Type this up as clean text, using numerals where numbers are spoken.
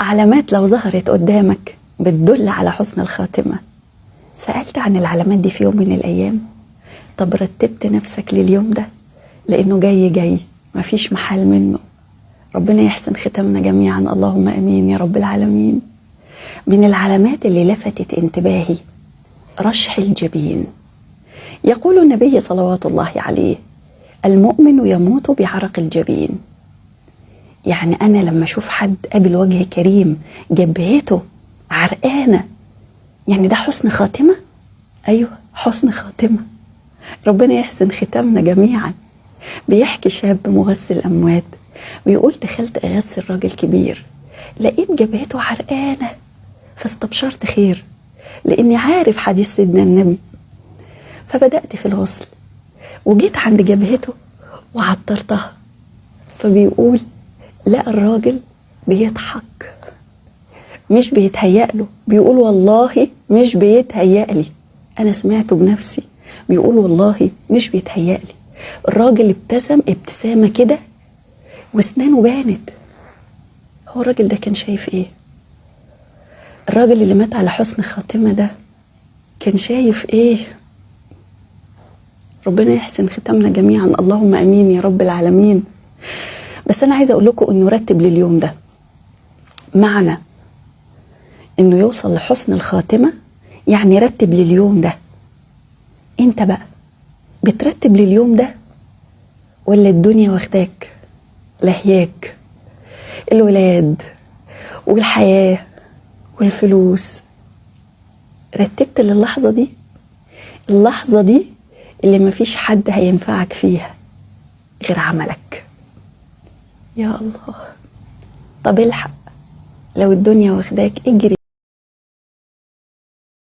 علامات لو ظهرت قدامك بتدل على حسن الخاتمة. سألت عن العلامات دي في يوم من الأيام؟ طب رتبت نفسك لليوم ده؟ لأنه جاي مفيش محال منه. ربنا يحسن ختامنا جميعا، اللهم أمين يا رب العالمين. من العلامات اللي لفتت انتباهي رشح الجبين. يقول النبي صلوات الله عليه: المؤمن يموت بعرق الجبين. يعني أنا لما أشوف حد قابل وجه كريم جبهته عرقانة، يعني ده حسن خاتمة؟ أيوة، حسن خاتمة. ربنا يحسن ختامنا جميعا. بيحكي شاب مغسل أموات بيقول: دخلت أغسل راجل كبير، لقيت جبهته عرقانة، فاستبشرت خير لأني عارف حديث سيدنا النبي. فبدأت في الغسل وجيت عند جبهته وعطرتها، فبيقول لقى الراجل بيضحك، مش بيتهيأله. بيقول والله مش بيتهيألي، أنا سمعته بنفسي. بيقول والله مش بيتهيألي. الراجل ابتسم ابتسامة كده واسنانه بانت. هو الراجل ده كان شايف ايه؟ الراجل اللي مات على حسن خاتمة ده كان شايف ايه؟ ربنا يحسن ختامنا جميعا، اللهم امين يا رب العالمين. بس انا عايزه اقول لكم انه رتب لليوم ده. معنى انه يوصل لحسن الخاتمة يعني رتب لليوم ده. انت بقى بترتب لليوم ده ولا الدنيا واخداك لهياك؟ الولاد والحياة والفلوس. رتبت للحظة دي، اللحظة دي اللي مفيش حد هينفعك فيها غير عملك. يا الله. طب الحق، لو الدنيا واخداك اجري.